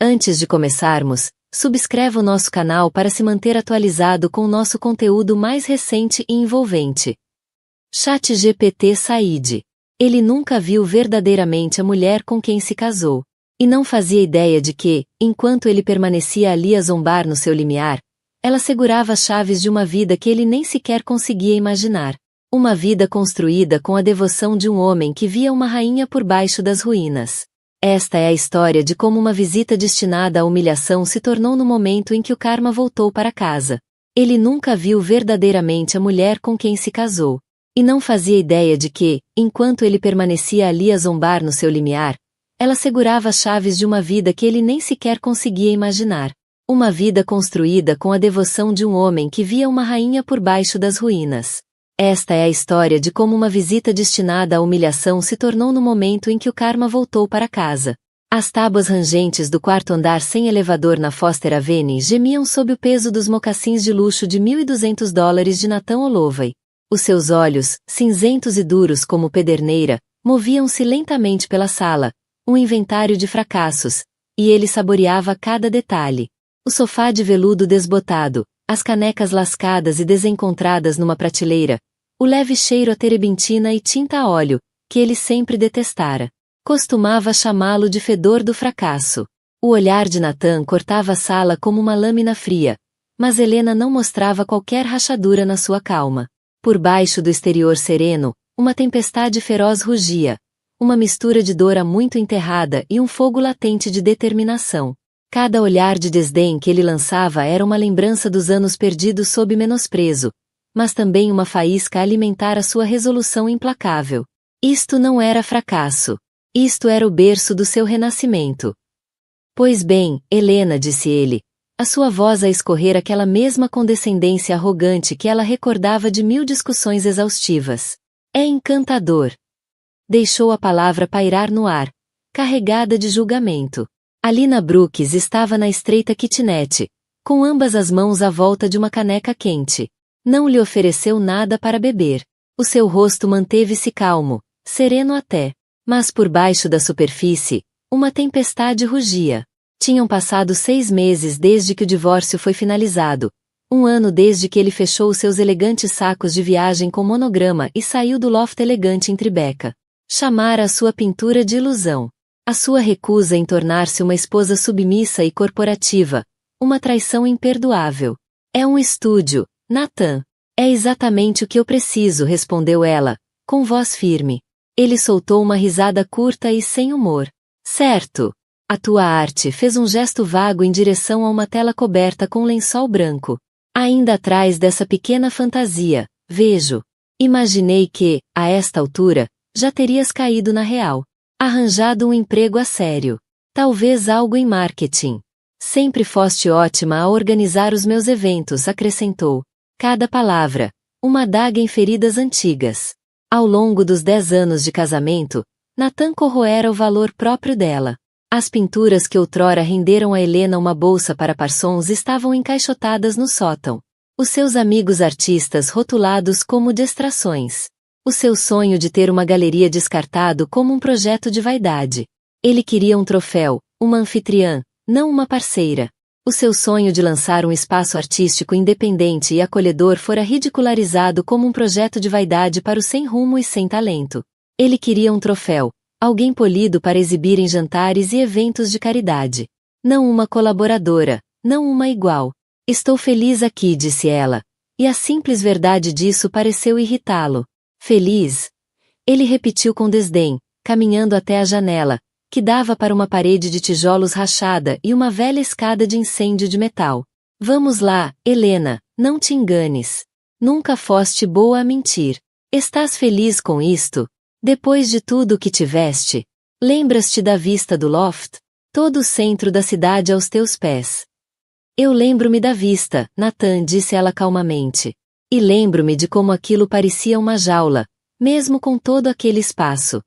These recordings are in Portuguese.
Antes de começarmos, subscreva o nosso canal para se manter atualizado com o nosso conteúdo mais recente e envolvente. ChatGPT Said. Ele nunca viu verdadeiramente a mulher com quem se casou. E não fazia ideia de que, enquanto ele permanecia ali a zombar no seu limiar, ela segurava as chaves de uma vida que ele nem sequer conseguia imaginar. Uma vida construída com a devoção de um homem que via uma rainha por baixo das ruínas. Esta é a história de como uma visita destinada à humilhação se tornou no momento em que o karma voltou para casa. Ele nunca viu verdadeiramente a mulher com quem se casou. E não fazia ideia de que, enquanto ele permanecia ali a zombar no seu limiar, ela segurava as chaves de uma vida que ele nem sequer conseguia imaginar. Uma vida construída com a devoção de um homem que via uma rainha por baixo das ruínas. Esta é a história de como uma visita destinada à humilhação se tornou no momento em que o karma voltou para casa. As tábuas rangentes do quarto andar sem elevador na Foster Avenue gemiam sob o peso dos mocassins de luxo de $1.200 de Nathan Holloway. Os seus olhos, cinzentos e duros como pederneira, moviam-se lentamente pela sala, um inventário de fracassos, e ele saboreava cada detalhe. O sofá de veludo desbotado, as canecas lascadas e desencontradas numa prateleira, o leve cheiro a terebintina e tinta a óleo, que ele sempre detestara. Costumava chamá-lo de fedor do fracasso. O olhar de Nathan cortava a sala como uma lâmina fria, mas Helena não mostrava qualquer rachadura na sua calma. Por baixo do exterior sereno, uma tempestade feroz rugia, uma mistura de dor há muito enterrada e um fogo latente de determinação. Cada olhar de desdém que ele lançava era uma lembrança dos anos perdidos sob menosprezo, mas também uma faísca a alimentar a sua resolução implacável. Isto não era fracasso. Isto era o berço do seu renascimento. Pois bem, Helena, disse ele, a sua voz a escorrer aquela mesma condescendência arrogante que ela recordava de 1000 discussões exaustivas. É encantador. Deixou a palavra pairar no ar, carregada de julgamento. Alina Brooks estava na estreita kitnet, com ambas as mãos à volta de uma caneca quente. Não lhe ofereceu nada para beber. O seu rosto manteve-se calmo, sereno até. Mas por baixo da superfície, uma tempestade rugia. Tinham passado 6 meses desde que o divórcio foi finalizado. 1 ano desde que ele fechou os seus elegantes sacos de viagem com monograma e saiu do loft elegante em Tribeca. Chamara a sua pintura de ilusão. A sua recusa em tornar-se uma esposa submissa e corporativa. Uma traição imperdoável. É um estúdio, Nathan. É exatamente o que eu preciso, respondeu ela, com voz firme. Ele soltou uma risada curta e sem humor. Certo. A tua arte fez um gesto vago em direção a uma tela coberta com lençol branco. Ainda atrás dessa pequena fantasia, vejo. Imaginei que, a esta altura, já terias caído na real. Arranjado um emprego a sério. Talvez algo em marketing. Sempre foste ótima a organizar os meus eventos, acrescentou. Cada palavra, uma adaga em feridas antigas. Ao longo dos 10 anos de casamento, Nathan corroera o valor próprio dela. As pinturas que outrora renderam a Helena uma bolsa para Parsons estavam encaixotadas no sótão. Os seus amigos artistas rotulados como distrações. O seu sonho de ter uma galeria descartado como um projeto de vaidade. Ele queria um troféu, uma anfitriã, não uma parceira. O seu sonho de lançar um espaço artístico independente e acolhedor fora ridicularizado como um projeto de vaidade para o sem rumo e sem talento. Ele queria um troféu, alguém polido para exibir em jantares e eventos de caridade. Não uma colaboradora, não uma igual. Estou feliz aqui, disse ela. E a simples verdade disso pareceu irritá-lo. Feliz? Ele repetiu com desdém, caminhando até a janela, que dava para uma parede de tijolos rachada e uma velha escada de incêndio de metal. Vamos lá, Helena, não te enganes. Nunca foste boa a mentir. Estás feliz com isto? Depois de tudo o que tiveste? Lembras-te da vista do loft? Todo o centro da cidade aos teus pés. Eu lembro-me da vista, Nathan, disse ela calmamente. E lembro-me de como aquilo parecia uma jaula, mesmo com todo aquele espaço.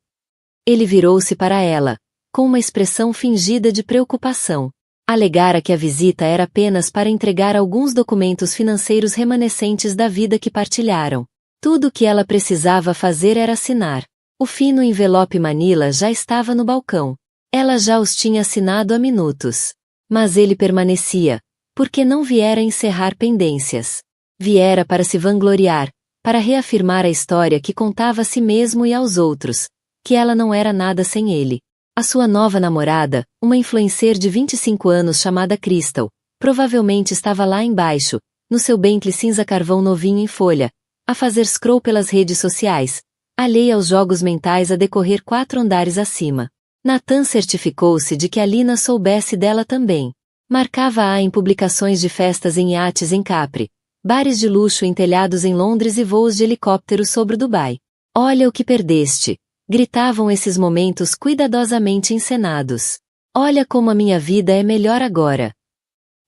Ele virou-se para ela, com uma expressão fingida de preocupação. Alegara que a visita era apenas para entregar alguns documentos financeiros remanescentes da vida que partilharam. Tudo o que ela precisava fazer era assinar. O fino envelope Manila já estava no balcão. Ela já os tinha assinado há minutos. Mas ele permanecia, porque não viera encerrar pendências. Viera para se vangloriar, para reafirmar a história que contava a si mesmo e aos outros, que ela não era nada sem ele. A sua nova namorada, uma influencer de 25 anos chamada Crystal, provavelmente estava lá embaixo, no seu Bentley cinza carvão novinho em folha, a fazer scroll pelas redes sociais, alheia aos jogos mentais a decorrer 4 andares acima. Nathan certificou-se de que a Lina soubesse dela também. Marcava-a em publicações de festas em iates em Capri, bares de luxo em telhados em Londres e voos de helicóptero sobre Dubai. Olha o que perdeste, gritavam esses momentos cuidadosamente encenados. Olha como a minha vida é melhor agora.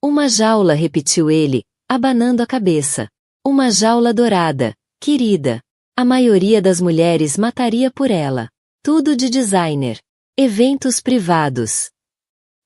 Uma jaula, repetiu ele, abanando a cabeça. Uma jaula dourada, querida. A maioria das mulheres mataria por ela. Tudo de designer. Eventos privados.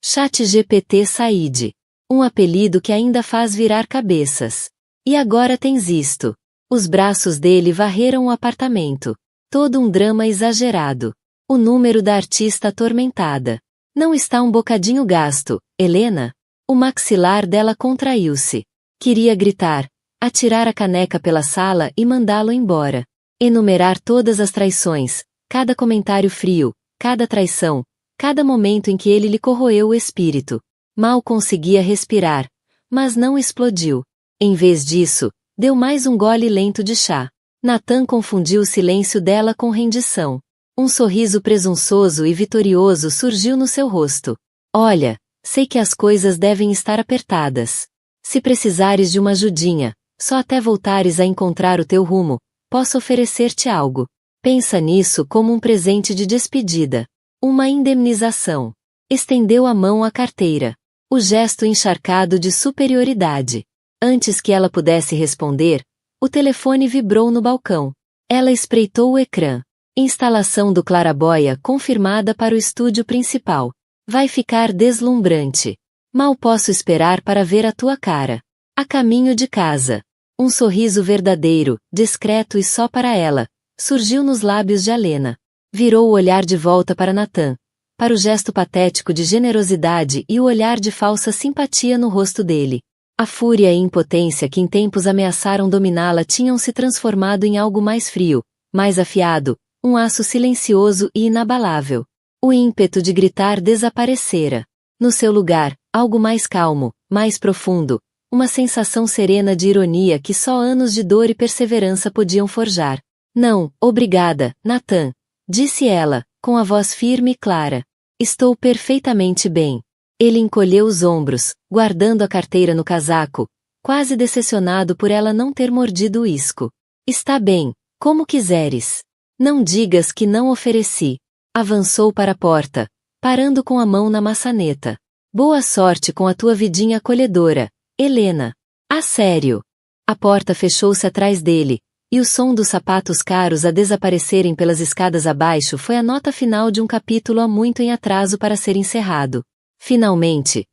ChatGPT Said. Um apelido que ainda faz virar cabeças. E agora tens isto. Os braços dele varreram o apartamento. Todo um drama exagerado. O número da artista atormentada. Não está um bocadinho gasto, Helena? O maxilar dela contraiu-se. Queria gritar, atirar a caneca pela sala e mandá-lo embora. Enumerar todas as traições, cada comentário frio, cada traição, cada momento em que ele lhe corroeu o espírito. Mal conseguia respirar, mas não explodiu. Em vez disso, deu mais um gole lento de chá. Nathan confundiu o silêncio dela com rendição. Um sorriso presunçoso e vitorioso surgiu no seu rosto. Olha, sei que as coisas devem estar apertadas. Se precisares de uma ajudinha, só até voltares a encontrar o teu rumo, posso oferecer-te algo. Pensa nisso como um presente de despedida. Uma indemnização. Estendeu a mão à carteira. O gesto encharcado de superioridade. Antes que ela pudesse responder, o telefone vibrou no balcão. Ela espreitou o ecrã. Instalação do claraboia confirmada para o estúdio principal. Vai ficar deslumbrante. Mal posso esperar para ver a tua cara. A caminho de casa. Um sorriso verdadeiro, discreto e só para ela, surgiu nos lábios de Helena. Virou o olhar de volta para Nathan, para o gesto patético de generosidade e o olhar de falsa simpatia no rosto dele. A fúria e impotência que em tempos ameaçaram dominá-la tinham se transformado em algo mais frio, mais afiado, um aço silencioso e inabalável. O ímpeto de gritar desaparecera. No seu lugar, algo mais calmo, mais profundo, uma sensação serena de ironia que só anos de dor e perseverança podiam forjar. Não, obrigada, Nathan, disse ela, com a voz firme e clara. Estou perfeitamente bem. Ele encolheu os ombros, guardando a carteira no casaco, quase decepcionado por ela não ter mordido o isco. Está bem, como quiseres. Não digas que não ofereci. Avançou para a porta, parando com a mão na maçaneta. Boa sorte com a tua vidinha acolhedora, Helena. A sério. A porta fechou-se atrás dele, e o som dos sapatos caros a desaparecerem pelas escadas abaixo foi a nota final de um capítulo há muito em atraso para ser encerrado. Finalmente,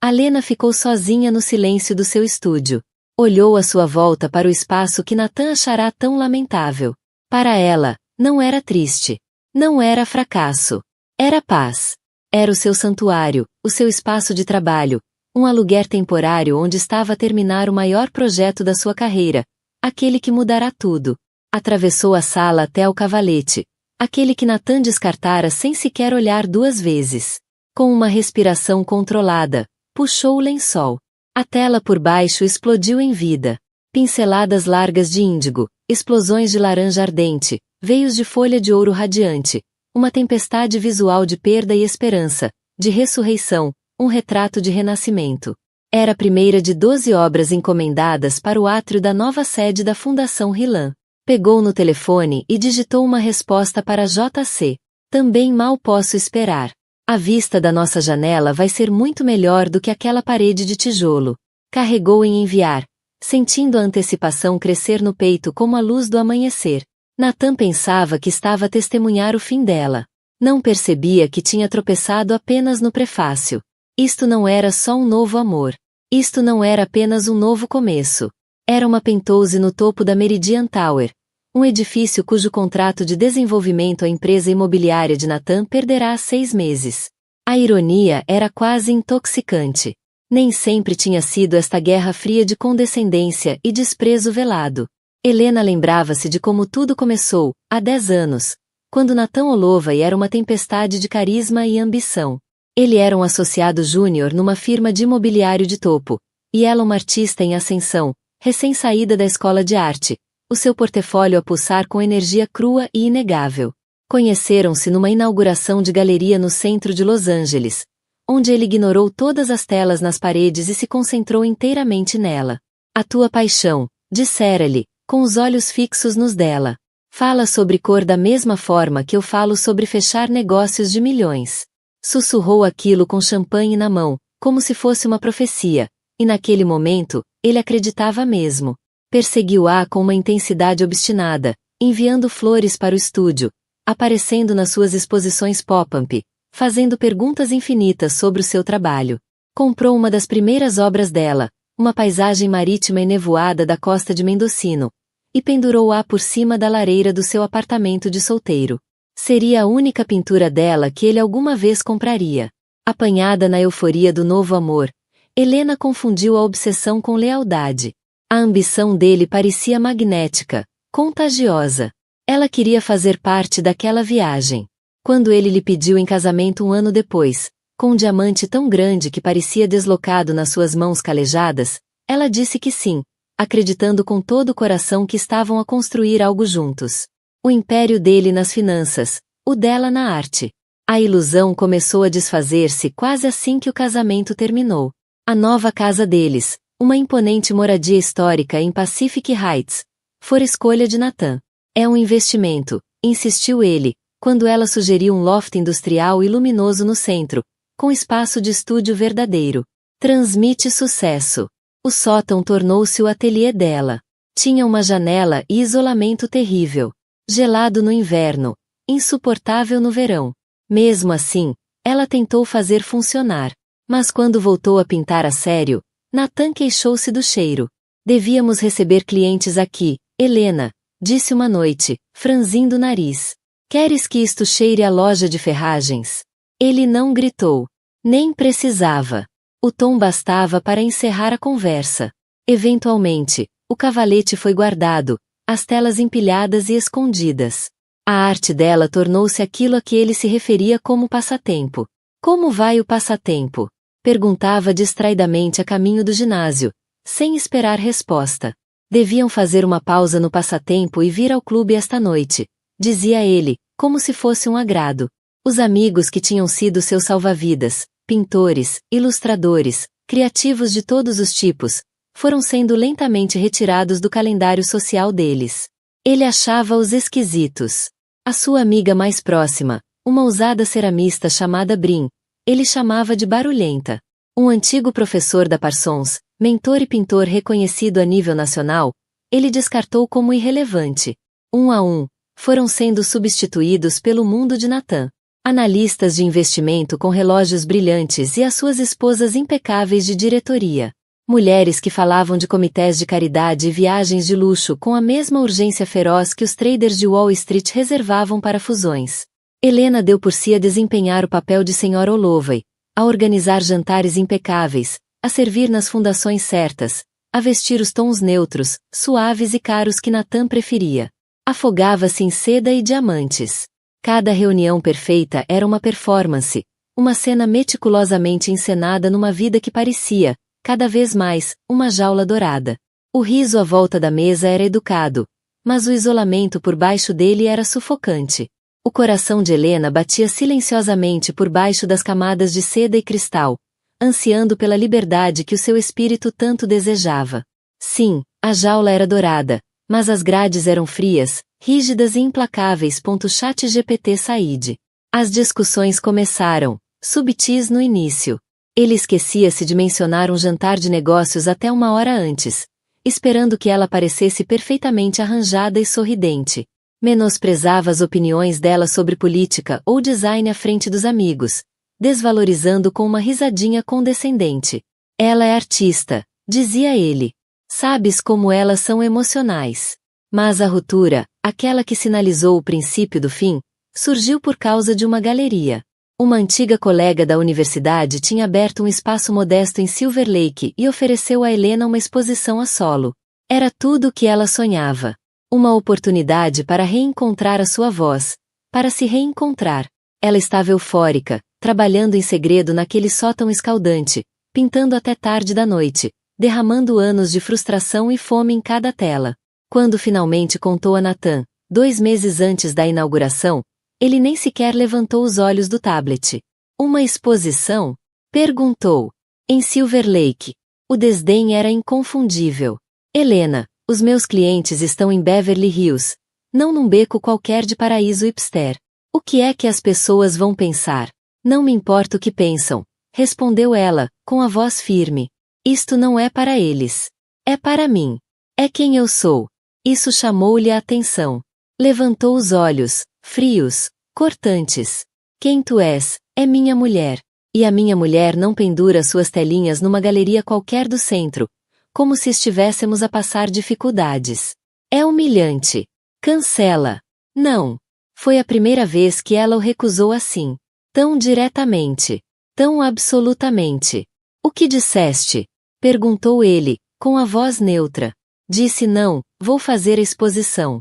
Helena ficou sozinha no silêncio do seu estúdio. Olhou à sua volta para o espaço que Nathan achará tão lamentável. Para ela, não era triste. Não era fracasso. Era paz. Era o seu santuário, o seu espaço de trabalho, um aluguer temporário onde estava a terminar o maior projeto da sua carreira, aquele que mudará tudo. Atravessou a sala até o cavalete, aquele que Nathan descartara sem sequer olhar 2 vezes. Com uma respiração controlada, puxou o lençol. A tela por baixo explodiu em vida. Pinceladas largas de índigo, explosões de laranja ardente, veios de folha de ouro radiante, uma tempestade visual de perda e esperança, de ressurreição, um retrato de renascimento. Era a primeira de 12 obras encomendadas para o átrio da nova sede da Fundação Rilan. Pegou no telefone e digitou uma resposta para JC. Também mal posso esperar. A vista da nossa janela vai ser muito melhor do que aquela parede de tijolo. Carregou em enviar, sentindo a antecipação crescer no peito como a luz do amanhecer. Nathan pensava que estava a testemunhar o fim dela. Não percebia que tinha tropeçado apenas no prefácio. Isto não era só um novo amor. Isto não era apenas um novo começo. Era uma penthouse no topo da Meridian Tower. Um edifício cujo contrato de desenvolvimento a empresa imobiliária de Nathan perderá há 6 meses. A ironia era quase intoxicante. Nem sempre tinha sido esta guerra fria de condescendência e desprezo velado. Helena lembrava-se de como tudo começou, há 10 anos, quando Nathan Holloway era uma tempestade de carisma e ambição. Ele era um associado júnior numa firma de imobiliário de topo, e ela uma artista em ascensão, recém-saída da escola de arte, o seu portfólio a pulsar com energia crua e inegável. Conheceram-se numa inauguração de galeria no centro de Los Angeles, onde ele ignorou todas as telas nas paredes e se concentrou inteiramente nela. A tua paixão, dissera-lhe, com os olhos fixos nos dela. Fala sobre cor da mesma forma que eu falo sobre fechar negócios de milhões. Sussurrou aquilo com champanhe na mão, como se fosse uma profecia, e naquele momento, ele acreditava mesmo. Perseguiu-a com uma intensidade obstinada, enviando flores para o estúdio, aparecendo nas suas exposições pop-up, fazendo perguntas infinitas sobre o seu trabalho. Comprou uma das primeiras obras dela, uma paisagem marítima e nevoada da costa de Mendocino, e pendurou-a por cima da lareira do seu apartamento de solteiro. Seria a única pintura dela que ele alguma vez compraria. Apanhada na euforia do novo amor, Helena confundiu a obsessão com lealdade. A ambição dele parecia magnética, contagiosa. Ela queria fazer parte daquela viagem. Quando ele lhe pediu em casamento 1 ano depois, com um diamante tão grande que parecia deslocado nas suas mãos calejadas, ela disse que sim, acreditando com todo o coração que estavam a construir algo juntos. O império dele nas finanças, o dela na arte. A ilusão começou a desfazer-se quase assim que o casamento terminou. A nova casa deles, uma imponente moradia histórica em Pacific Heights, fora escolha de Nathan. É um investimento, insistiu ele, quando ela sugeriu um loft industrial e luminoso no centro, com espaço de estúdio verdadeiro. Transmite sucesso. O sótão tornou-se o ateliê dela. Tinha uma janela e isolamento terrível. Gelado no inverno, insuportável no verão. Mesmo assim, ela tentou fazer funcionar. Mas quando voltou a pintar a sério, Nathan queixou-se do cheiro. Devíamos receber clientes aqui, Helena, disse uma noite, franzindo o nariz. Queres que isto cheire a loja de ferragens? Ele não gritou. Nem precisava. O tom bastava para encerrar a conversa. Eventualmente, o cavalete foi guardado, as telas empilhadas e escondidas. A arte dela tornou-se aquilo a que ele se referia como passatempo. Como vai o passatempo? Perguntava distraidamente a caminho do ginásio, sem esperar resposta. Deviam fazer uma pausa no passatempo e vir ao clube esta noite, dizia ele, como se fosse um agrado. Os amigos que tinham sido seus salva-vidas, pintores, ilustradores, criativos de todos os tipos, foram sendo lentamente retirados do calendário social deles. Ele achava-os esquisitos. A sua amiga mais próxima, uma ousada ceramista chamada Brin, ele chamava de barulhenta. Um antigo professor da Parsons, mentor e pintor reconhecido a nível nacional, ele descartou como irrelevante. Um a um, foram sendo substituídos pelo mundo de Nathan. Analistas de investimento com relógios brilhantes e as suas esposas impecáveis de diretoria. Mulheres que falavam de comitês de caridade e viagens de luxo com a mesma urgência feroz que os traders de Wall Street reservavam para fusões. Helena deu por si a desempenhar o papel de Sra. Holloway, a organizar jantares impecáveis, a servir nas fundações certas, a vestir os tons neutros, suaves e caros que Nathan preferia. Afogava-se em seda e diamantes. Cada reunião perfeita era uma performance, uma cena meticulosamente encenada numa vida que parecia, cada vez mais, uma jaula dourada. O riso à volta da mesa era educado, mas o isolamento por baixo dele era sufocante. O coração de Helena batia silenciosamente por baixo das camadas de seda e cristal, ansiando pela liberdade que o seu espírito tanto desejava. Sim, a jaula era dourada, mas as grades eram frias, rígidas e implacáveis. ChatGPT Said. As discussões começaram, subtis no início. Ele esquecia-se de mencionar um jantar de negócios até 1 hora antes, esperando que ela parecesse perfeitamente arranjada e sorridente. Menosprezava as opiniões dela sobre política ou design à frente dos amigos, desvalorizando com uma risadinha condescendente. Ela é artista, dizia ele. Sabes como elas são emocionais. Mas a ruptura, aquela que sinalizou o princípio do fim, surgiu por causa de uma galeria. Uma antiga colega da universidade tinha aberto um espaço modesto em Silver Lake e ofereceu a Helena uma exposição a solo. Era tudo o que ela sonhava. Uma oportunidade para reencontrar a sua voz, para se reencontrar. Ela estava eufórica, trabalhando em segredo naquele sótão escaldante, pintando até tarde da noite, derramando anos de frustração e fome em cada tela. Quando finalmente contou a Nathan, 2 meses antes da inauguração, ele nem sequer levantou os olhos do tablet. Uma exposição? Perguntou. Em Silver Lake. O desdém era inconfundível. Helena, os meus clientes estão em Beverly Hills, não num beco qualquer de paraíso hipster. O que é que as pessoas vão pensar? Não me importa o que pensam, respondeu ela, com a voz firme. Isto não é para eles. É para mim. É quem eu sou. Isso chamou-lhe a atenção. Levantou os olhos, frios, cortantes. Quem tu és, é minha mulher. E a minha mulher não pendura suas telinhas numa galeria qualquer do centro, como se estivéssemos a passar dificuldades. É humilhante. Cancela. Não. Foi a primeira vez que ela o recusou assim. Tão diretamente. Tão absolutamente. O que disseste? Perguntou ele, com a voz neutra. Disse não, vou fazer a exposição.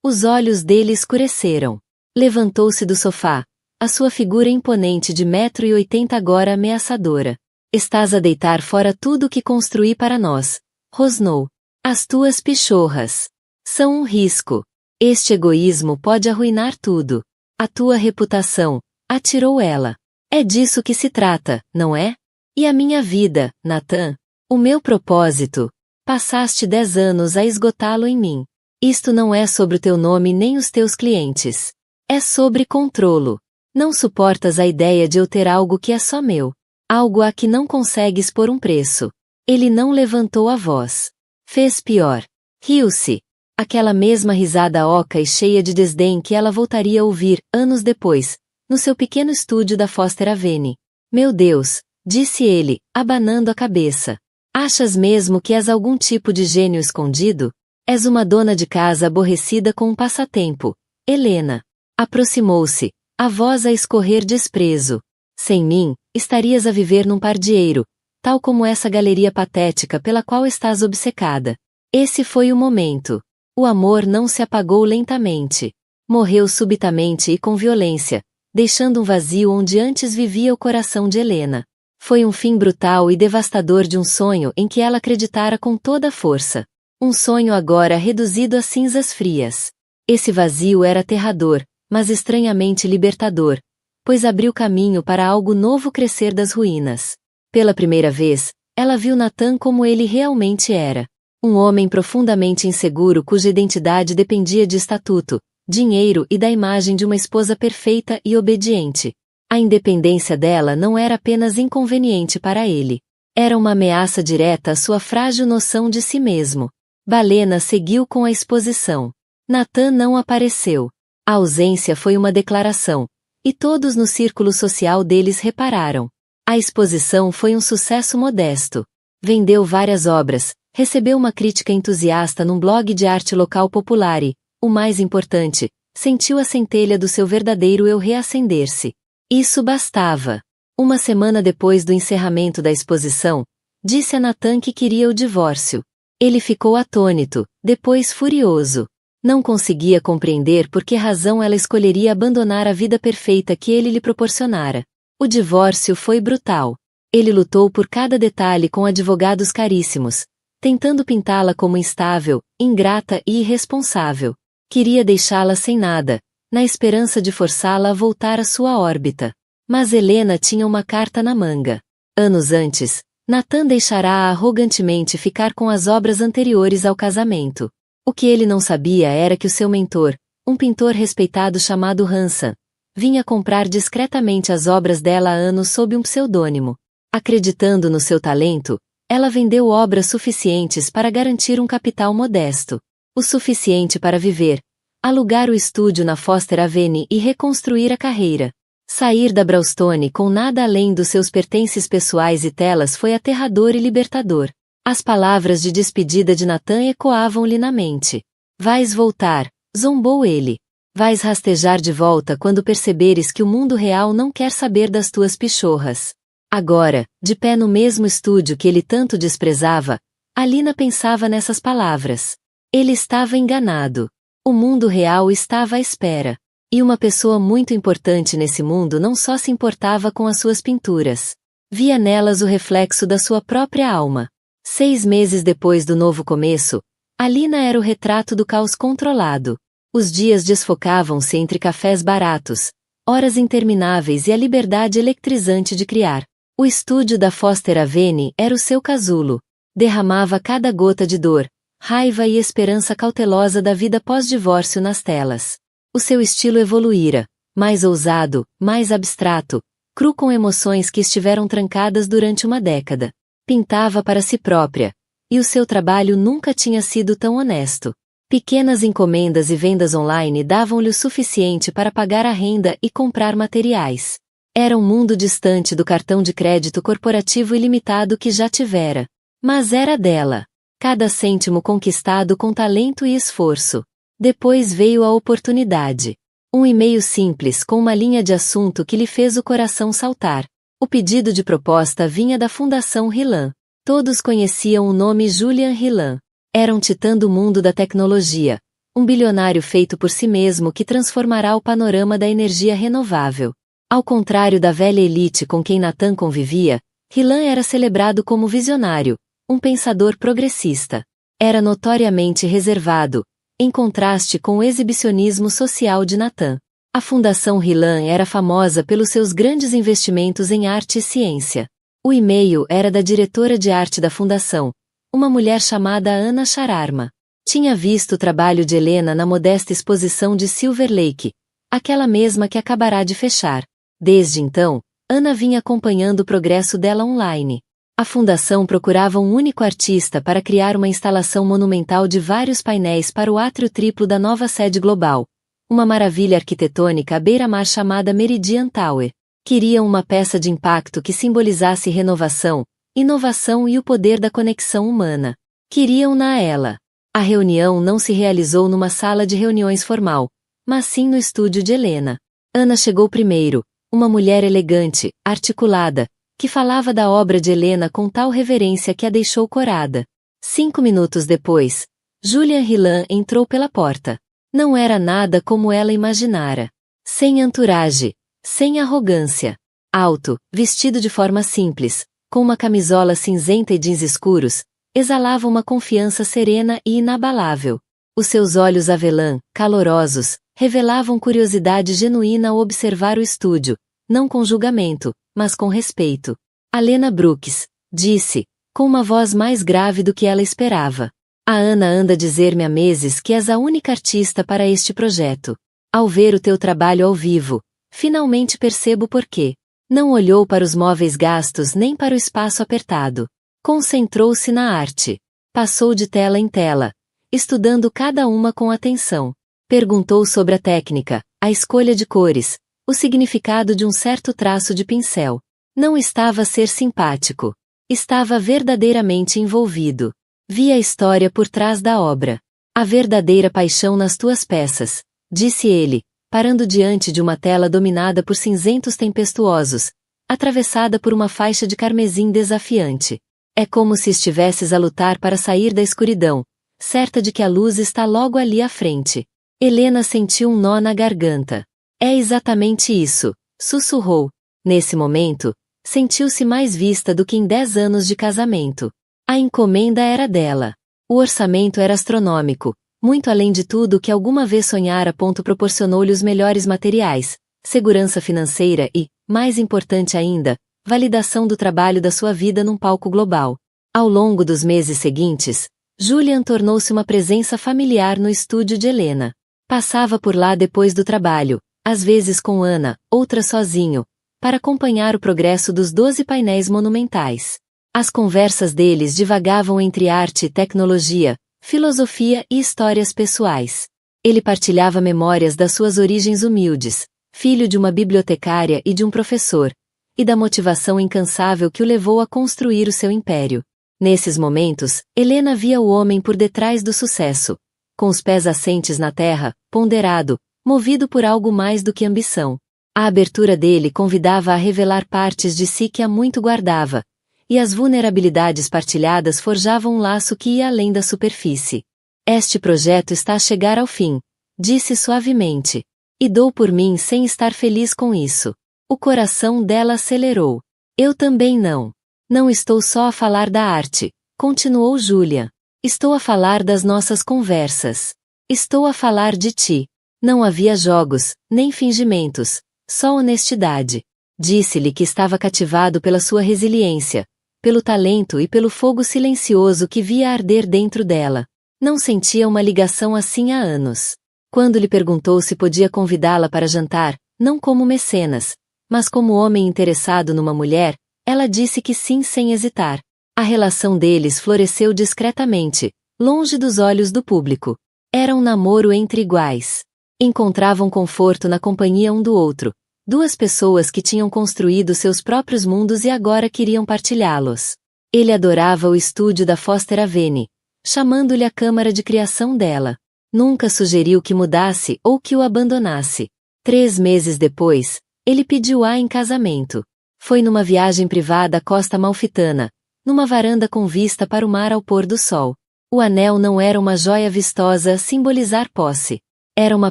Os olhos dele escureceram. Levantou-se do sofá, a sua figura imponente de 1,80 m agora ameaçadora. Estás a deitar fora tudo o que construí para nós, rosnou. As tuas pichorras são um risco. Este egoísmo pode arruinar tudo. A tua reputação, atirou ela. É disso que se trata, não é? E a minha vida, Nathan? O meu propósito? Passaste 10 anos a esgotá-lo em mim. Isto não é sobre o teu nome nem os teus clientes. É sobre controlo. Não suportas a ideia de eu ter algo que é só meu. Algo a que não consegues pôr um preço. Ele não levantou a voz. Fez pior. Riu-se. Aquela mesma risada oca e cheia de desdém que ela voltaria a ouvir, anos depois, no seu pequeno estúdio da Foster Avenue. Meu Deus, disse ele, abanando a cabeça. Achas mesmo que és algum tipo de gênio escondido? És uma dona de casa aborrecida com um passatempo. Helena. Aproximou-se, a voz a escorrer desprezo. Sem mim, estarias a viver num pardieiro, tal como essa galeria patética pela qual estás obcecada. Esse foi o momento. O amor não se apagou lentamente. Morreu subitamente e com violência, deixando um vazio onde antes vivia o coração de Helena. Foi um fim brutal e devastador de um sonho em que ela acreditara com toda a força. Um sonho agora reduzido a cinzas frias. Esse vazio era aterrador, mas estranhamente libertador, pois abriu caminho para algo novo crescer das ruínas. Pela primeira vez, ela viu Nathan como ele realmente era. Um homem profundamente inseguro cuja identidade dependia de estatuto, dinheiro e da imagem de uma esposa perfeita e obediente. A independência dela não era apenas inconveniente para ele. Era uma ameaça direta à sua frágil noção de si mesmo. Balena seguiu com a exposição. Nathan não apareceu. A ausência foi uma declaração, e todos no círculo social deles repararam. A exposição foi um sucesso modesto. Vendeu várias obras, recebeu uma crítica entusiasta num blog de arte local popular e, o mais importante, sentiu a centelha do seu verdadeiro eu reacender-se. Isso bastava. Uma semana depois do encerramento da exposição, disse a Nathan que queria o divórcio. Ele ficou atônito, depois furioso. Não conseguia compreender por que razão ela escolheria abandonar a vida perfeita que ele lhe proporcionara. O divórcio foi brutal. Ele lutou por cada detalhe com advogados caríssimos, tentando pintá-la como instável, ingrata e irresponsável. Queria deixá-la sem nada, na esperança de forçá-la a voltar à sua órbita. Mas Helena tinha uma carta na manga. Anos antes, Nathan deixará-a arrogantemente ficar com as obras anteriores ao casamento. O que ele não sabia era que o seu mentor, um pintor respeitado chamado Hansen, vinha comprar discretamente as obras dela há anos sob um pseudônimo. Acreditando no seu talento, ela vendeu obras suficientes para garantir um capital modesto. O suficiente para viver, alugar o estúdio na Foster Avenue e reconstruir a carreira. Sair da Brownstone com nada além dos seus pertences pessoais e telas foi aterrador e libertador. As palavras de despedida de Nathan ecoavam-lhe na mente. Vais voltar, zombou ele. Vais rastejar de volta quando perceberes que o mundo real não quer saber das tuas pichorras. Agora, de pé no mesmo estúdio que ele tanto desprezava, Alina pensava nessas palavras. Ele estava enganado. O mundo real estava à espera. E uma pessoa muito importante nesse mundo não só se importava com as suas pinturas. Via nelas o reflexo da sua própria alma. 6 meses depois do novo começo, Alina era o retrato do caos controlado. Os dias desfocavam-se entre cafés baratos, horas intermináveis e a liberdade eletrizante de criar. O estúdio da Foster Avenue era o seu casulo. Derramava cada gota de dor, raiva e esperança cautelosa da vida pós-divórcio nas telas. O seu estilo evoluíra, mais ousado, mais abstrato, cru com emoções que estiveram trancadas durante uma década. Pintava para si própria, e o seu trabalho nunca tinha sido tão honesto. Pequenas encomendas e vendas online davam-lhe o suficiente para pagar a renda e comprar materiais. Era um mundo distante do cartão de crédito corporativo ilimitado que já tivera. Mas era dela. Cada cêntimo conquistado com talento e esforço. Depois veio a oportunidade. Um e-mail simples com uma linha de assunto que lhe fez o coração saltar. O pedido de proposta vinha da Fundação RILAM. Todos conheciam o nome Julian RILAM. Era um titã do mundo da tecnologia. Um bilionário feito por si mesmo que transformará o panorama da energia renovável. Ao contrário da velha elite com quem Nathan convivia, RILAM era celebrado como visionário, um pensador progressista. Era notoriamente reservado, em contraste com o exibicionismo social de Nathan. A Fundação RILAM era famosa pelos seus grandes investimentos em arte e ciência. O e-mail era da diretora de arte da fundação, uma mulher chamada Ana Sharma. Tinha visto o trabalho de Helena na modesta exposição de Silver Lake, aquela mesma que acabará de fechar. Desde então, Ana vinha acompanhando o progresso dela online. A fundação procurava um único artista para criar uma instalação monumental de vários painéis para o átrio triplo da nova sede global, uma maravilha arquitetônica à beira-mar chamada Meridian Tower. Queriam uma peça de impacto que simbolizasse renovação, inovação e o poder da conexão humana. Queriam-na a ela. A reunião não se realizou numa sala de reuniões formal, mas sim no estúdio de Helena. Ana chegou primeiro, uma mulher elegante, articulada, que falava da obra de Helena com tal reverência que a deixou corada. 5 minutos depois, Julian RILAM entrou pela porta. Não era nada como ela imaginara. Sem entourage, sem arrogância. Alto, vestido de forma simples, com uma camisola cinzenta e jeans escuros, exalava uma confiança serena e inabalável. Os seus olhos avelã, calorosos, revelavam curiosidade genuína ao observar o estúdio, não com julgamento, mas com respeito. Alena Brooks, disse, com uma voz mais grave do que ela esperava. A Ana anda a dizer-me há meses que és a única artista para este projeto. Ao ver o teu trabalho ao vivo, finalmente percebo por quê. Não olhou para os móveis gastos nem para o espaço apertado. Concentrou-se na arte. Passou de tela em tela, estudando cada uma com atenção. Perguntou sobre a técnica, a escolha de cores, o significado de um certo traço de pincel. Não estava a ser simpático. Estava verdadeiramente envolvido. Via a história por trás da obra. A verdadeira paixão nas tuas peças, disse ele, parando diante de uma tela dominada por cinzentos tempestuosos, atravessada por uma faixa de carmesim desafiante. É como se estivesses a lutar para sair da escuridão, certa de que a luz está logo ali à frente. Helena sentiu um nó na garganta. É exatamente isso, sussurrou. Nesse momento, sentiu-se mais vista do que em 10 anos de casamento. A encomenda era dela. O orçamento era astronômico, muito além de tudo o que alguma vez sonhara. Proporcionou-lhe os melhores materiais, segurança financeira e, mais importante ainda, validação do trabalho da sua vida num palco global. Ao longo dos meses seguintes, Julian tornou-se uma presença familiar no estúdio de Helena. Passava por lá depois do trabalho, às vezes com Ana, outras sozinho, para acompanhar o progresso dos 12 painéis monumentais. As conversas deles divagavam entre arte e tecnologia, filosofia e histórias pessoais. Ele partilhava memórias das suas origens humildes, filho de uma bibliotecária e de um professor, e da motivação incansável que o levou a construir o seu império. Nesses momentos, Helena via o homem por detrás do sucesso, com os pés assentes na terra, ponderado, movido por algo mais do que ambição. A abertura dele convidava a revelar partes de si que há muito guardava, e as vulnerabilidades partilhadas forjavam um laço que ia além da superfície. Este projeto está a chegar ao fim, disse suavemente. E dou por mim sem estar feliz com isso. O coração dela acelerou. Eu também não. Não estou só a falar da arte, continuou Julia. Estou a falar das nossas conversas. Estou a falar de ti. Não havia jogos, nem fingimentos, só honestidade. Disse-lhe que estava cativado pela sua resiliência, pelo talento e pelo fogo silencioso que via arder dentro dela. Não sentia uma ligação assim há anos. Quando lhe perguntou se podia convidá-la para jantar, não como mecenas, mas como homem interessado numa mulher, ela disse que sim sem hesitar. A relação deles floresceu discretamente, longe dos olhos do público. Era um namoro entre iguais. Encontravam conforto na companhia um do outro. Duas pessoas que tinham construído seus próprios mundos e agora queriam partilhá-los. Ele adorava o estúdio da Foster Avenue, chamando-lhe a câmara de criação dela. Nunca sugeriu que mudasse ou que o abandonasse. 3 meses depois, ele pediu-a em casamento. Foi numa viagem privada à Costa Amalfitana, numa varanda com vista para o mar ao pôr do sol. O anel não era uma joia vistosa a simbolizar posse. Era uma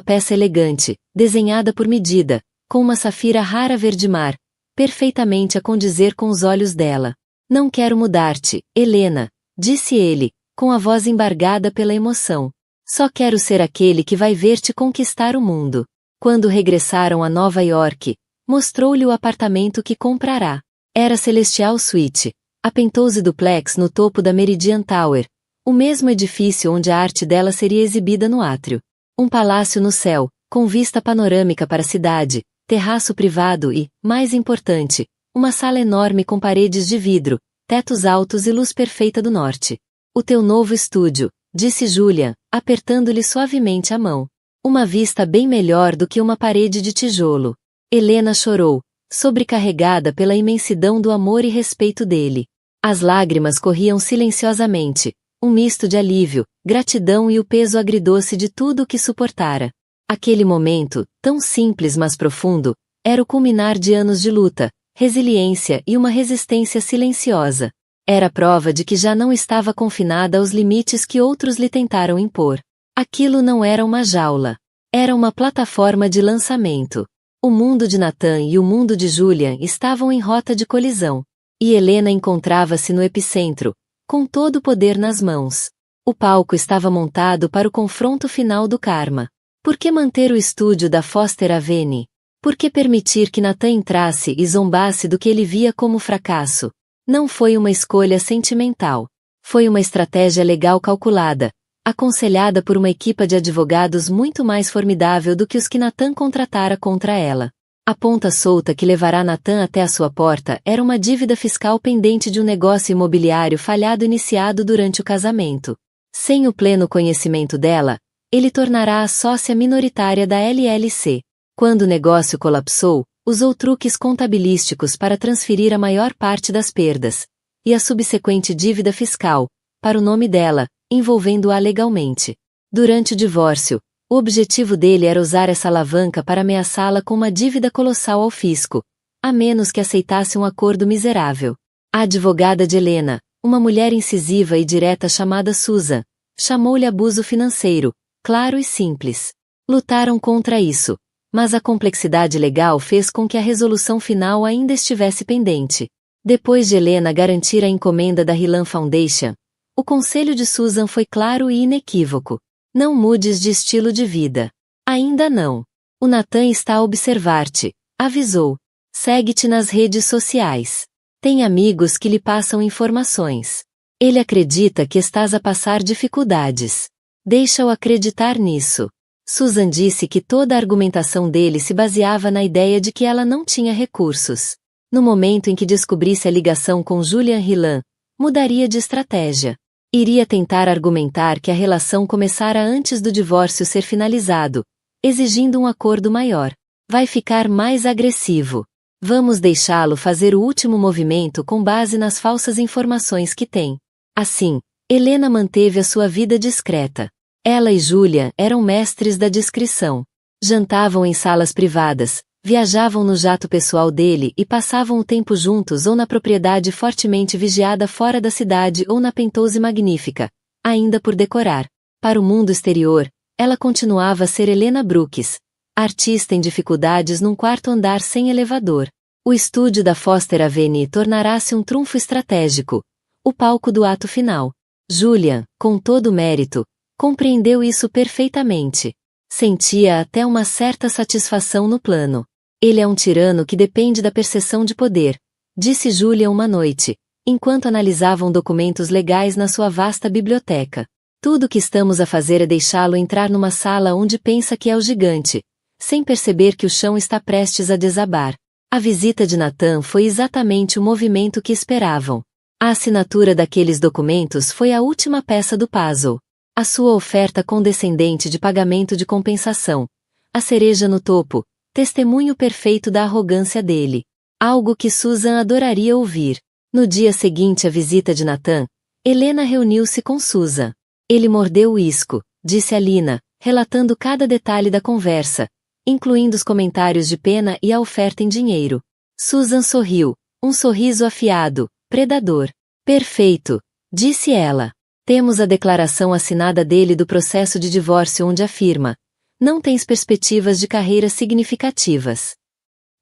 peça elegante, desenhada por medida, com uma safira rara verde-mar, perfeitamente a condizer com os olhos dela. Não quero mudar-te, Helena, disse ele, com a voz embargada pela emoção. Só quero ser aquele que vai ver-te conquistar o mundo. Quando regressaram a Nova York, mostrou-lhe o apartamento que comprará. Era Celestial Suite, a penthouse duplex no topo da Meridian Tower, o mesmo edifício onde a arte dela seria exibida no átrio. Um palácio no céu, com vista panorâmica para a cidade, terraço privado e, mais importante, uma sala enorme com paredes de vidro, tetos altos e luz perfeita do norte. O teu novo estúdio, disse Julia, apertando-lhe suavemente a mão. Uma vista bem melhor do que uma parede de tijolo. Helena chorou, sobrecarregada pela imensidão do amor e respeito dele. As lágrimas corriam silenciosamente, um misto de alívio, gratidão e o peso agridoce de tudo o que suportara. Aquele momento, tão simples mas profundo, era o culminar de anos de luta, resiliência e uma resistência silenciosa. Era prova de que já não estava confinada aos limites que outros lhe tentaram impor. Aquilo não era uma jaula. Era uma plataforma de lançamento. O mundo de Nathan e o mundo de Julia estavam em rota de colisão. E Helena encontrava-se no epicentro, com todo o poder nas mãos. O palco estava montado para o confronto final do karma. Por que manter o estúdio da Foster Avenue? Por que permitir que Nathan entrasse e zombasse do que ele via como fracasso? Não foi uma escolha sentimental. Foi uma estratégia legal calculada, aconselhada por uma equipa de advogados muito mais formidável do que os que Nathan contratara contra ela. A ponta solta que levará Nathan até a sua porta era uma dívida fiscal pendente de um negócio imobiliário falhado iniciado durante o casamento. Sem o pleno conhecimento dela, ele tornará a sócia minoritária da LLC. Quando o negócio colapsou, usou truques contabilísticos para transferir a maior parte das perdas, e a subsequente dívida fiscal, para o nome dela, envolvendo-a legalmente. Durante o divórcio, o objetivo dele era usar essa alavanca para ameaçá-la com uma dívida colossal ao fisco, a menos que aceitasse um acordo miserável. A advogada de Helena, uma mulher incisiva e direta chamada Susan, chamou-lhe abuso financeiro, claro e simples. Lutaram contra isso, mas a complexidade legal fez com que a resolução final ainda estivesse pendente. Depois de Helena garantir a encomenda da Hillan Foundation, o conselho de Susan foi claro e inequívoco. Não mudes de estilo de vida. Ainda não. O Nathan está a observar-te, avisou. Segue-te nas redes sociais. Tem amigos que lhe passam informações. Ele acredita que estás a passar dificuldades. Deixa-o acreditar nisso. Susan disse que toda a argumentação dele se baseava na ideia de que ela não tinha recursos. No momento em que descobrisse a ligação com Julian Hillan, mudaria de estratégia. Iria tentar argumentar que a relação começara antes do divórcio ser finalizado, exigindo um acordo maior. Vai ficar mais agressivo. Vamos deixá-lo fazer o último movimento com base nas falsas informações que tem. Assim, Helena manteve a sua vida discreta. Ela e Julian eram mestres da discrição. Jantavam em salas privadas, viajavam no jato pessoal dele e passavam o tempo juntos ou na propriedade fortemente vigiada fora da cidade ou na Penthouse magnífica, ainda por decorar. Para o mundo exterior, ela continuava a ser Helena Brooks, artista em dificuldades num quarto andar sem elevador. O estúdio da Foster Avenue tornará-se um trunfo estratégico, o palco do ato final. Julian, com todo o mérito, compreendeu isso perfeitamente. Sentia até uma certa satisfação no plano. Ele é um tirano que depende da percepção de poder, disse Julian uma noite, enquanto analisavam documentos legais na sua vasta biblioteca. Tudo o que estamos a fazer é deixá-lo entrar numa sala onde pensa que é o gigante, sem perceber que o chão está prestes a desabar. A visita de Nathan foi exatamente o movimento que esperavam. A assinatura daqueles documentos foi a última peça do puzzle. A sua oferta condescendente de pagamento de compensação. A cereja no topo, testemunho perfeito da arrogância dele. Algo que Susan adoraria ouvir. No dia seguinte à visita de Nathan, Helena reuniu-se com Susan. Ele mordeu o isco, disse Alina, relatando cada detalhe da conversa, incluindo os comentários de pena e a oferta em dinheiro. Susan sorriu, um sorriso afiado, predador. Perfeito, disse ela. Temos a declaração assinada dele do processo de divórcio onde afirma: não tens perspectivas de carreira significativas.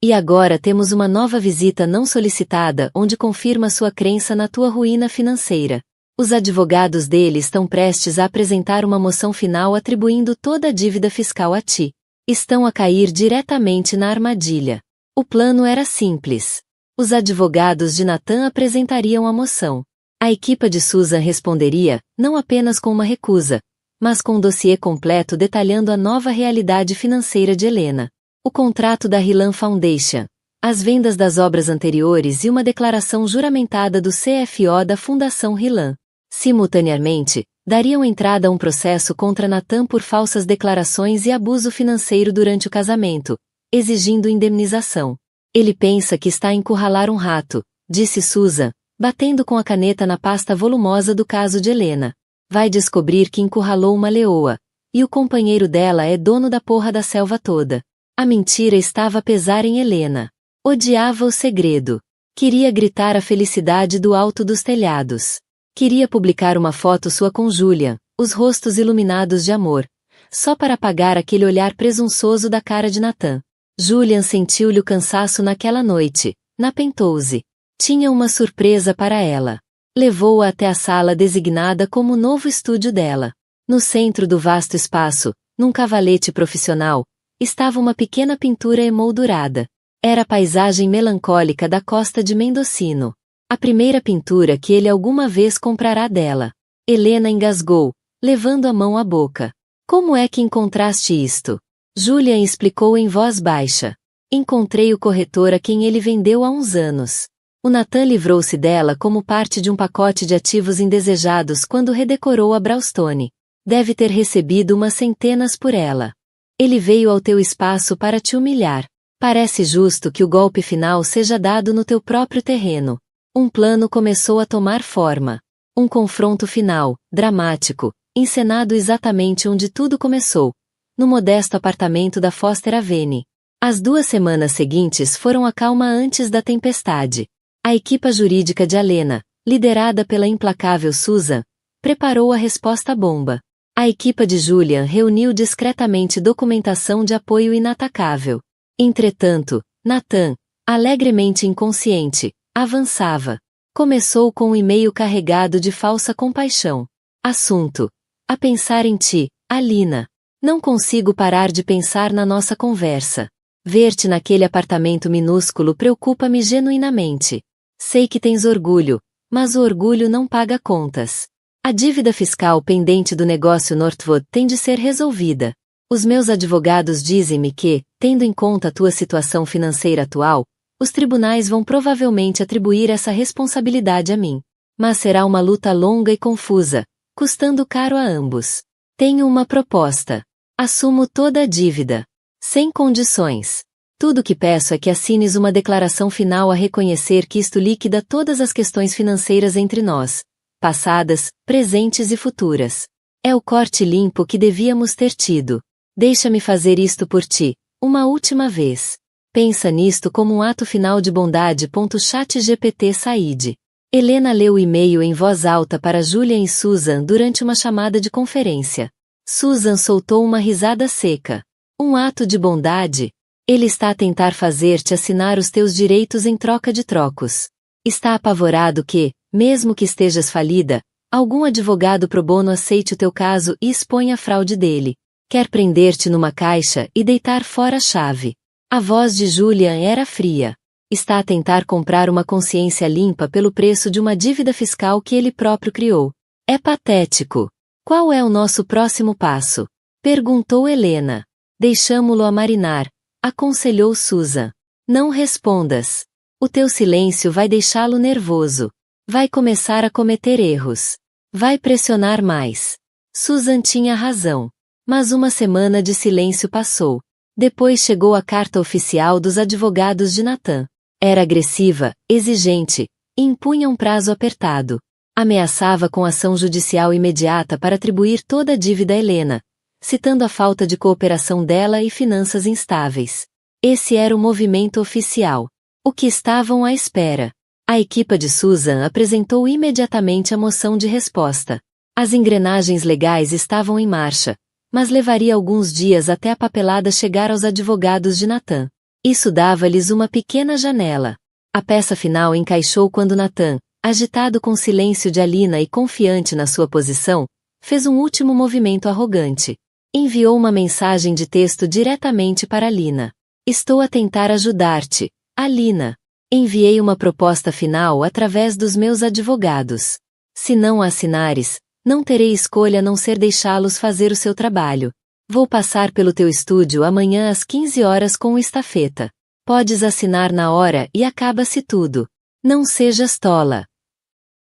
E agora temos uma nova visita não solicitada onde confirma sua crença na tua ruína financeira. Os advogados dele estão prestes a apresentar uma moção final atribuindo toda a dívida fiscal a ti. Estão a cair diretamente na armadilha. O plano era simples. Os advogados de Nathan apresentariam a moção. A equipa de Susan responderia, não apenas com uma recusa, mas com um dossiê completo detalhando a nova realidade financeira de Helena. O contrato da Hillan Foundation, as vendas das obras anteriores e uma declaração juramentada do CFO da Fundação Hillan. Simultaneamente, dariam entrada a um processo contra Nathan por falsas declarações e abuso financeiro durante o casamento, exigindo indemnização. Ele pensa que está a encurralar um rato, disse Susan, batendo com a caneta na pasta volumosa do caso de Helena. Vai descobrir que encurralou uma leoa, e o companheiro dela é dono da porra da selva toda. A mentira estava a pesar em Helena. Odiava o segredo. Queria gritar a felicidade do alto dos telhados. Queria publicar uma foto sua com Julian, os rostos iluminados de amor, só para apagar aquele olhar presunçoso da cara de Nathan. Julian sentiu-lhe o cansaço naquela noite, na Penthouse. Tinha uma surpresa para ela. Levou-a até a sala designada como o novo estúdio dela. No centro do vasto espaço, num cavalete profissional, estava uma pequena pintura emoldurada. Era a paisagem melancólica da costa de Mendocino. A primeira pintura que ele alguma vez comprará dela. Helena engasgou, levando a mão à boca. Como é que encontraste isto? Julian explicou em voz baixa. Encontrei o corretor a quem ele vendeu há uns anos. O Nathan livrou-se dela como parte de um pacote de ativos indesejados quando redecorou a Brownstone. Deve ter recebido umas centenas por ela. Ele veio ao teu espaço para te humilhar. Parece justo que o golpe final seja dado no teu próprio terreno. Um plano começou a tomar forma. Um confronto final, dramático, encenado exatamente onde tudo começou, no modesto apartamento da Foster Avenue. As 2 semanas seguintes foram a calma antes da tempestade. A equipa jurídica de Helena, liderada pela implacável Susan, preparou a resposta bomba. A equipa de Julian reuniu discretamente documentação de apoio inatacável. Entretanto, Nathan, alegremente inconsciente, avançava. Começou com um e-mail carregado de falsa compaixão. Assunto: a pensar em ti, Alina. Não consigo parar de pensar na nossa conversa. Ver-te naquele apartamento minúsculo preocupa-me genuinamente. Sei que tens orgulho, mas o orgulho não paga contas. A dívida fiscal pendente do negócio Northwood tem de ser resolvida. Os meus advogados dizem-me que, tendo em conta a tua situação financeira atual, os tribunais vão provavelmente atribuir essa responsabilidade a mim. Mas será uma luta longa e confusa, custando caro a ambos. Tenho uma proposta. Assumo toda a dívida. Sem condições. Tudo o que peço é que assines uma declaração final a reconhecer que isto liquida todas as questões financeiras entre nós, passadas, presentes e futuras. É o corte limpo que devíamos ter tido. Deixa-me fazer isto por ti, uma última vez. Pensa nisto como um ato final de bondade. ChatGPT Said. Helena leu o e-mail em voz alta para Julian e Susan durante uma chamada de conferência. Susan soltou uma risada seca. Um ato de bondade? Ele está a tentar fazer-te assinar os teus direitos em troca de trocos. Está apavorado que, mesmo que estejas falida, algum advogado pro bono aceite o teu caso e exponha a fraude dele. Quer prender-te numa caixa e deitar fora a chave. A voz de Julian era fria. Está a tentar comprar uma consciência limpa pelo preço de uma dívida fiscal que ele próprio criou. É patético. Qual é o nosso próximo passo? Perguntou Helena. Deixamo-lo a marinar, aconselhou Susan. Não respondas. O teu silêncio vai deixá-lo nervoso. Vai começar a cometer erros. Vai pressionar mais. Susan tinha razão. Mas uma semana de silêncio passou. Depois chegou a carta oficial dos advogados de Nathan. Era agressiva, exigente, e impunha um prazo apertado. Ameaçava com ação judicial imediata para atribuir toda a dívida a Helena, citando a falta de cooperação dela e finanças instáveis. Esse era o movimento oficial. O que estavam à espera? A equipa de Susan apresentou imediatamente a moção de resposta. As engrenagens legais estavam em marcha, mas levaria alguns dias até a papelada chegar aos advogados de Nathan. Isso dava-lhes uma pequena janela. A peça final encaixou quando Nathan, agitado com o silêncio de Alina e confiante na sua posição, fez um último movimento arrogante. Enviou uma mensagem de texto diretamente para Alina. Estou a tentar ajudar-te, Alina. Enviei uma proposta final através dos meus advogados. Se não a assinares, não terei escolha a não ser deixá-los fazer o seu trabalho. Vou passar pelo teu estúdio amanhã às 15 horas com o estafeta. Podes assinar na hora e acaba-se tudo. Não sejas tola.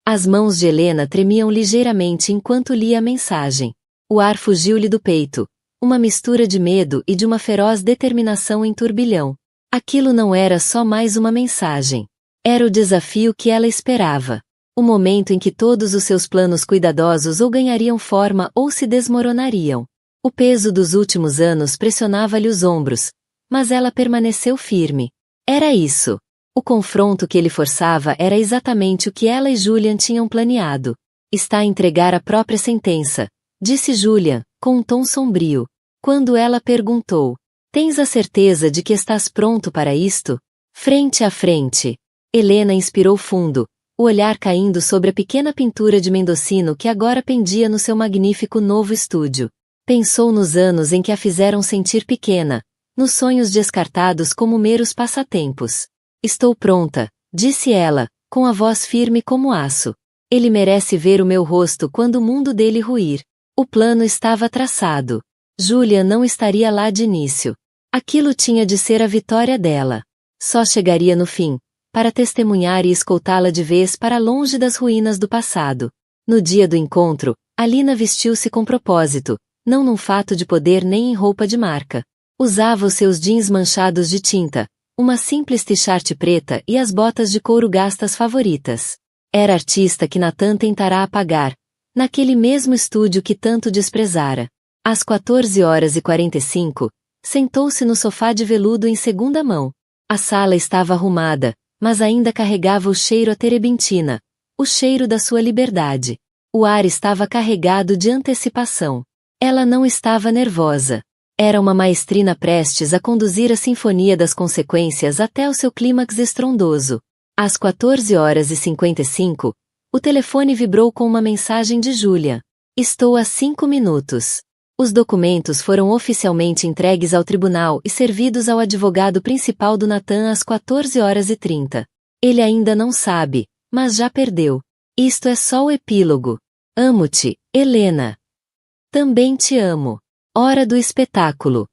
As mãos de Helena tremiam ligeiramente enquanto lia a mensagem. O ar fugiu-lhe do peito. Uma mistura de medo e de uma feroz determinação em turbilhão. Aquilo não era só mais uma mensagem. Era o desafio que ela esperava. O momento em que todos os seus planos cuidadosos ou ganhariam forma ou se desmoronariam. O peso dos últimos anos pressionava-lhe os ombros, mas ela permaneceu firme. Era isso. O confronto que ele forçava era exatamente o que ela e Julian tinham planeado. Está a entregar a própria sentença, disse Julian, com um tom sombrio. Quando ela perguntou, tens a certeza de que estás pronto para isto? Frente a frente. Helena inspirou fundo, o olhar caindo sobre a pequena pintura de Mendocino que agora pendia no seu magnífico novo estúdio. Pensou nos anos em que a fizeram sentir pequena, nos sonhos descartados como meros passatempos. Estou pronta, disse ela, com a voz firme como aço. Ele merece ver o meu rosto quando o mundo dele ruir. O plano estava traçado. Julia não estaria lá de início. Aquilo tinha de ser a vitória dela. Só chegaria no fim, para testemunhar e escoltá-la de vez para longe das ruínas do passado. No dia do encontro, Alina vestiu-se com propósito, não num fato de poder nem em roupa de marca. Usava os seus jeans manchados de tinta, uma simples t-shirt preta e as botas de couro gastas favoritas. Era artista que Nathan tentará apagar, naquele mesmo estúdio que tanto desprezara. Às 14h45, sentou-se no sofá de veludo em segunda mão. A sala estava arrumada, mas ainda carregava o cheiro a terebentina, o cheiro da sua liberdade. O ar estava carregado de antecipação. Ela não estava nervosa. Era uma maestrina prestes a conduzir a sinfonia das consequências até o seu clímax estrondoso. Às 14h55, o telefone vibrou com uma mensagem de Julia. Estou a 5 minutos. Os documentos foram oficialmente entregues ao tribunal e servidos ao advogado principal do Nathan às 14h30. Ele ainda não sabe, mas já perdeu. Isto é só o epílogo. Amo-te, Helena. Também te amo. Hora do espetáculo.